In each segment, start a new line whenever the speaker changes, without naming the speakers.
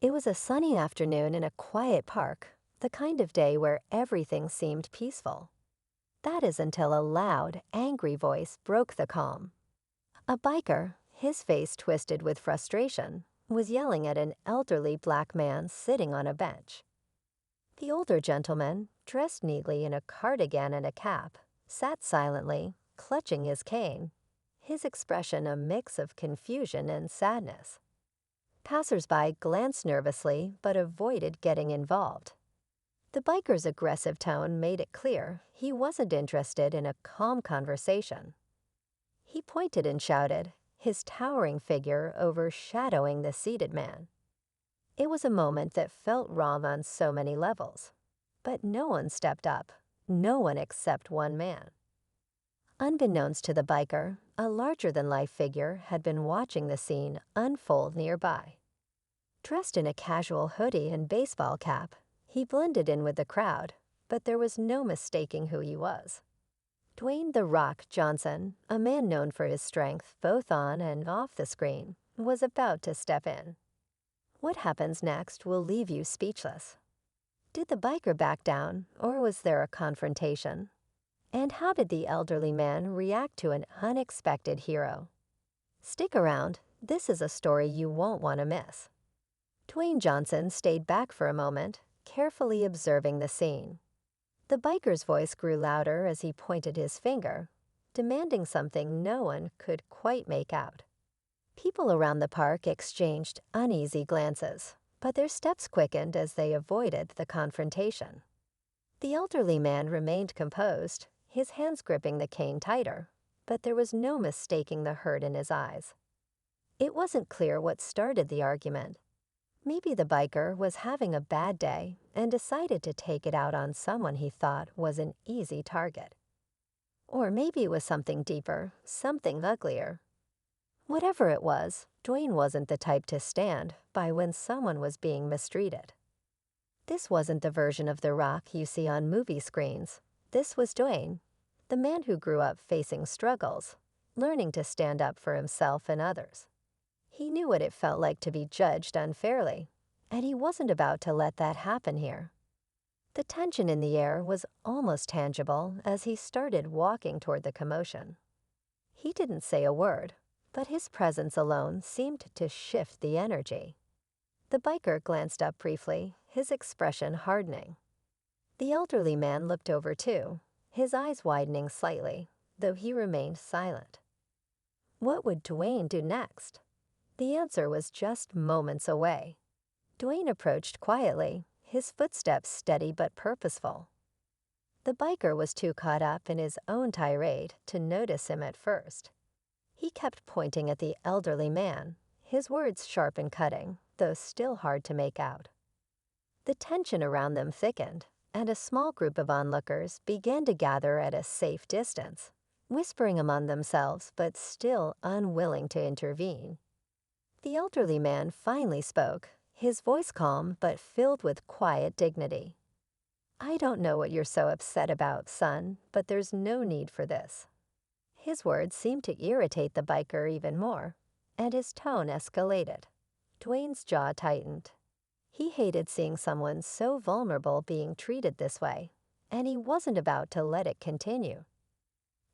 It was a sunny afternoon in a quiet park, the kind of day where everything seemed peaceful. That is until a loud, angry voice broke the calm. A biker, his face twisted with frustration, was yelling at an elderly black man sitting on a bench. The older gentleman, dressed neatly in a cardigan and a cap, sat silently, clutching his cane, his expression a mix of confusion and sadness. Passers-by glanced nervously but avoided getting involved. The biker's aggressive tone made it clear he wasn't interested in a calm conversation. He pointed and shouted, his towering figure overshadowing the seated man. It was a moment that felt wrong on so many levels. But no one stepped up, no one except one man. Unbeknownst to the biker, a larger-than-life figure had been watching the scene unfold nearby. Dressed in a casual hoodie and baseball cap, he blended in with the crowd, but there was no mistaking who he was. Dwayne "The Rock" Johnson, a man known for his strength both on and off the screen, was about to step in. What happens next will leave you speechless. Did the biker back down, or was there a confrontation? And how did the elderly man react to an unexpected hero? Stick around, this is a story you won't want to miss. Dwayne Johnson stayed back for a moment, carefully observing the scene. The biker's voice grew louder as he pointed his finger, demanding something no one could quite make out. People around the park exchanged uneasy glances, but their steps quickened as they avoided the confrontation. The elderly man remained composed, his hands gripping the cane tighter, but there was no mistaking the hurt in his eyes. It wasn't clear what started the argument. Maybe the biker was having a bad day and decided to take it out on someone he thought was an easy target. Or maybe it was something deeper, something uglier. Whatever it was, Dwayne wasn't the type to stand by when someone was being mistreated. This wasn't the version of The Rock you see on movie screens. This was Dwayne, the man who grew up facing struggles, learning to stand up for himself and others. He knew what it felt like to be judged unfairly, and he wasn't about to let that happen here. The tension in the air was almost tangible as he started walking toward the commotion. He didn't say a word, but his presence alone seemed to shift the energy. The biker glanced up briefly, his expression hardening. The elderly man looked over too, his eyes widening slightly, though he remained silent. What would Dwayne do next? The answer was just moments away. Dwayne approached quietly, his footsteps steady but purposeful. The biker was too caught up in his own tirade to notice him at first. He kept pointing at the elderly man, his words sharp and cutting, though still hard to make out. The tension around them thickened, and a small group of onlookers began to gather at a safe distance, whispering among themselves but still unwilling to intervene. The elderly man finally spoke, his voice calm but filled with quiet dignity. "I don't know what you're so upset about, son, but there's no need for this." His words seemed to irritate the biker even more, and his tone escalated. Dwayne's jaw tightened. He hated seeing someone so vulnerable being treated this way, and he wasn't about to let it continue.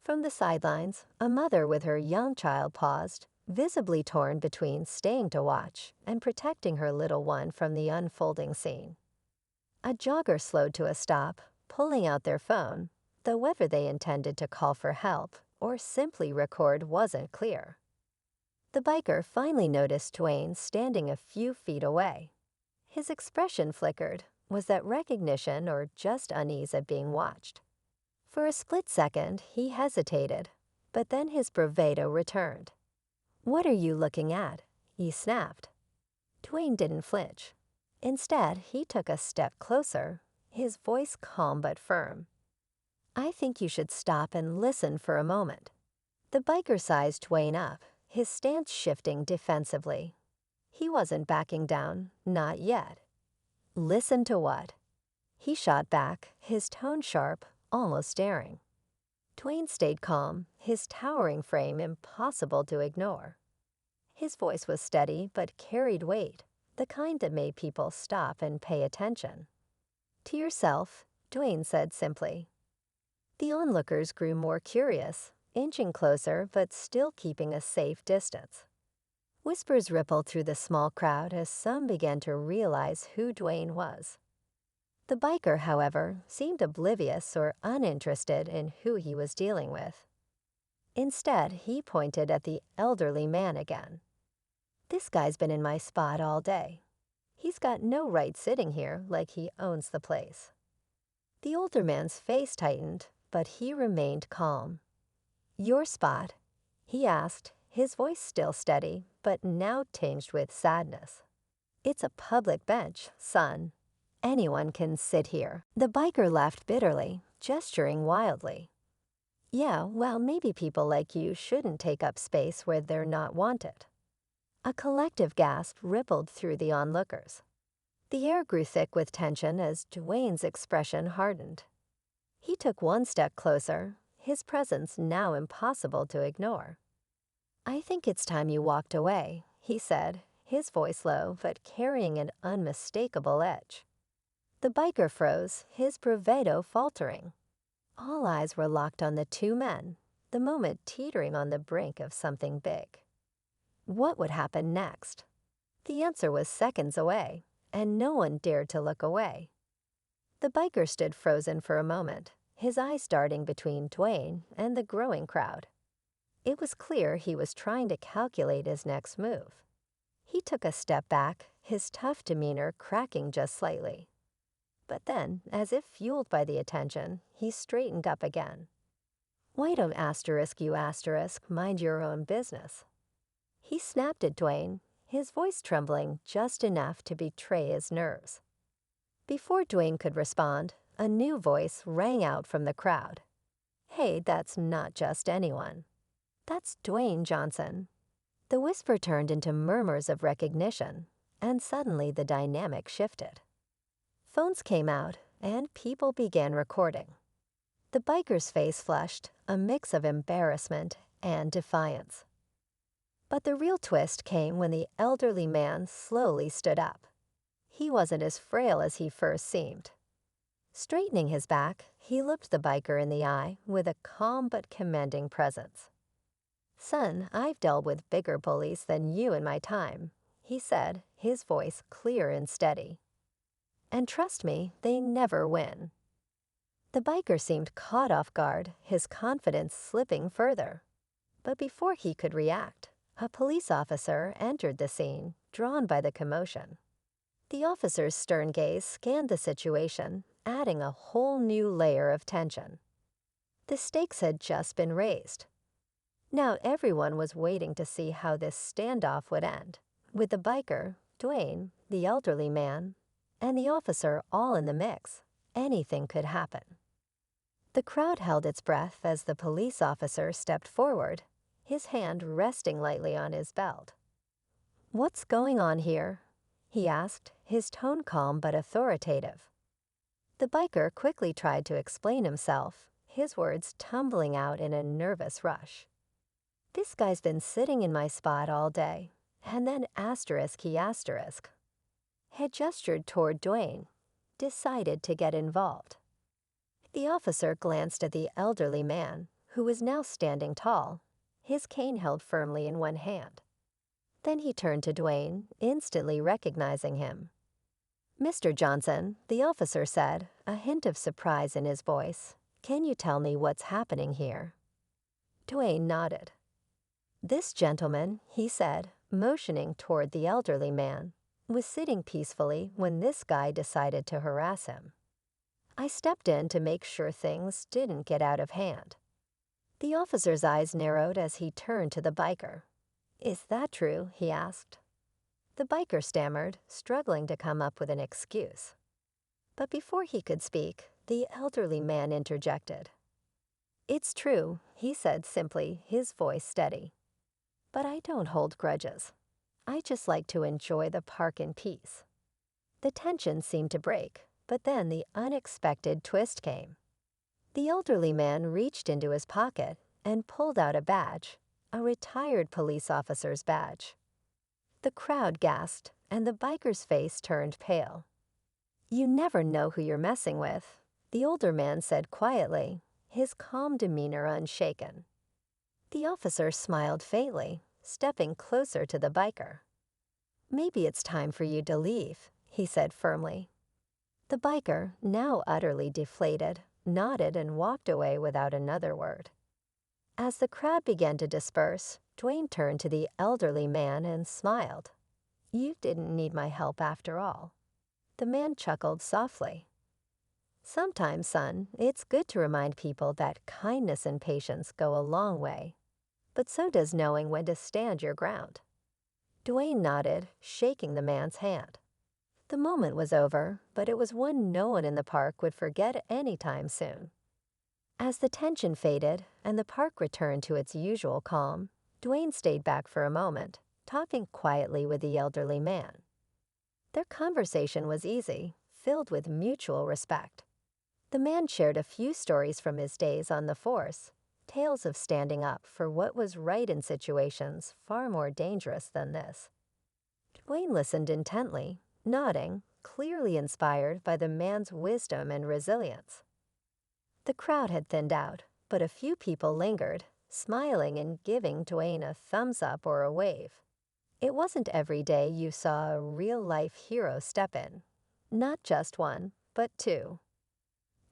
From the sidelines, a mother with her young child paused, visibly torn between staying to watch and protecting her little one from the unfolding scene. A jogger slowed to a stop, pulling out their phone, though whether they intended to call for help or simply record wasn't clear. The biker finally noticed Dwayne standing a few feet away. His expression flickered. Was that recognition or just unease at being watched? For a split second, he hesitated, but then his bravado returned. "What are you looking at?" he snapped. Dwayne didn't flinch. Instead, he took a step closer, his voice calm but firm. "I think you should stop and listen for a moment." The biker sized Dwayne up, his stance shifting defensively. He wasn't backing down, not yet. "Listen to what?" He shot back, his tone sharp, almost daring. Dwayne stayed calm, his towering frame impossible to ignore. His voice was steady but carried weight, the kind that made people stop and pay attention. "To yourself," Dwayne said simply. The onlookers grew more curious, inching closer but still keeping a safe distance. Whispers rippled through the small crowd as some began to realize who Dwayne was. The biker, however, seemed oblivious or uninterested in who he was dealing with. Instead, he pointed at the elderly man again. "This guy's been in my spot all day. He's got no right sitting here like he owns the place." The older man's face tightened, but he remained calm. "Your spot?" he asked, his voice still steady, but now tinged with sadness. "It's a public bench, son. Anyone can sit here." The biker laughed bitterly, gesturing wildly. "Yeah, well, maybe people like you shouldn't take up space where they're not wanted." A collective gasp rippled through the onlookers. The air grew thick with tension as Dwayne's expression hardened. He took one step closer, his presence now impossible to ignore. "I think it's time you walked away," he said, his voice low but carrying an unmistakable edge. The biker froze, his bravado faltering. All eyes were locked on the two men, the moment teetering on the brink of something big. What would happen next? The answer was seconds away, and no one dared to look away. The biker stood frozen for a moment, his eyes darting between Dwayne and the growing crowd. It was clear he was trying to calculate his next move. He took a step back, his tough demeanor cracking just slightly. But then, as if fueled by the attention, he straightened up again. "Why don't you mind your own business?" He snapped at Dwayne, his voice trembling just enough to betray his nerves. Before Dwayne could respond, a new voice rang out from the crowd. "Hey, that's not just anyone. That's Dwayne Johnson." The whisper turned into murmurs of recognition, and suddenly the dynamic shifted. Phones came out, and people began recording. The biker's face flushed, a mix of embarrassment and defiance. But the real twist came when the elderly man slowly stood up. He wasn't as frail as he first seemed. Straightening his back, he looked the biker in the eye with a calm but commanding presence. "Son, I've dealt with bigger bullies than you in my time," he said, his voice clear and steady. "And trust me, they never win." The biker seemed caught off guard, his confidence slipping further. But before he could react, a police officer entered the scene, drawn by the commotion. The officer's stern gaze scanned the situation, adding a whole new layer of tension. The stakes had just been raised. Now everyone was waiting to see how this standoff would end, with the biker, Dwayne, the elderly man, and the officer all in the mix. Anything could happen. The crowd held its breath as the police officer stepped forward, his hand resting lightly on his belt. "What's going on here?" he asked, his tone calm but authoritative. The biker quickly tried to explain himself, his words tumbling out in a nervous rush. "This guy's been sitting in my spot all day," and then *, had gestured toward Dwayne, decided to get involved. The officer glanced at the elderly man, who was now standing tall, his cane held firmly in one hand. Then he turned to Dwayne, instantly recognizing him. "Mr. Johnson," the officer said, a hint of surprise in his voice, "can you tell me what's happening here?" Dwayne nodded. "This gentleman," he said, motioning toward the elderly man, was sitting peacefully when this guy decided to harass him. "I stepped in to make sure things didn't get out of hand." The officer's eyes narrowed as he turned to the biker. "Is that true?" he asked. The biker stammered, struggling to come up with an excuse. But before he could speak, the elderly man interjected. "It's true," he said simply, his voice steady. "But I don't hold grudges. I just like to enjoy the park in peace." The tension seemed to break, but then the unexpected twist came. The elderly man reached into his pocket and pulled out a badge, a retired police officer's badge. The crowd gasped, and the biker's face turned pale. "You never know who you're messing with," the older man said quietly, his calm demeanor unshaken. The officer smiled faintly, stepping closer to the biker. "Maybe it's time for you to leave," he said firmly. The biker, now utterly deflated, nodded and walked away without another word. As the crowd began to disperse, Dwayne turned to the elderly man and smiled. "You didn't need my help after all." The man chuckled softly. "Sometimes, son, it's good to remind people that kindness and patience go a long way, but so does knowing when to stand your ground." Dwayne nodded, shaking the man's hand. The moment was over, but it was one no one in the park would forget anytime soon. As the tension faded and the park returned to its usual calm, Dwayne stayed back for a moment, talking quietly with the elderly man. Their conversation was easy, filled with mutual respect. The man shared a few stories from his days on the force, tales of standing up for what was right in situations far more dangerous than this. Dwayne listened intently, nodding, clearly inspired by the man's wisdom and resilience. The crowd had thinned out, but a few people lingered, smiling and giving Dwayne a thumbs up or a wave. It wasn't every day you saw a real-life hero step in. Not just one, but two.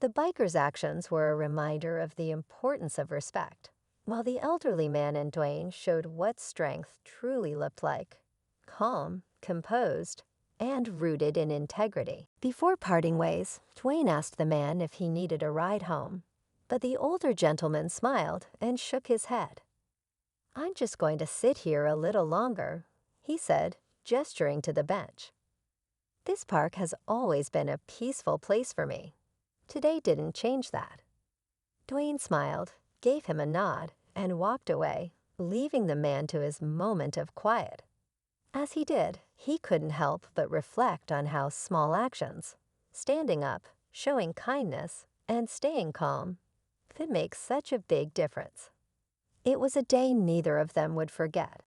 The biker's actions were a reminder of the importance of respect, while the elderly man and Dwayne showed what strength truly looked like: calm, composed, and rooted in integrity. Before parting ways, Dwayne asked the man if he needed a ride home, but the older gentleman smiled and shook his head. "I'm just going to sit here a little longer," he said, gesturing to the bench. "This park has always been a peaceful place for me. Today didn't change that." Dwayne smiled, gave him a nod, and walked away, leaving the man to his moment of quiet. As he did, he couldn't help but reflect on how small actions, standing up, showing kindness, and staying calm, could make such a big difference. It was a day neither of them would forget.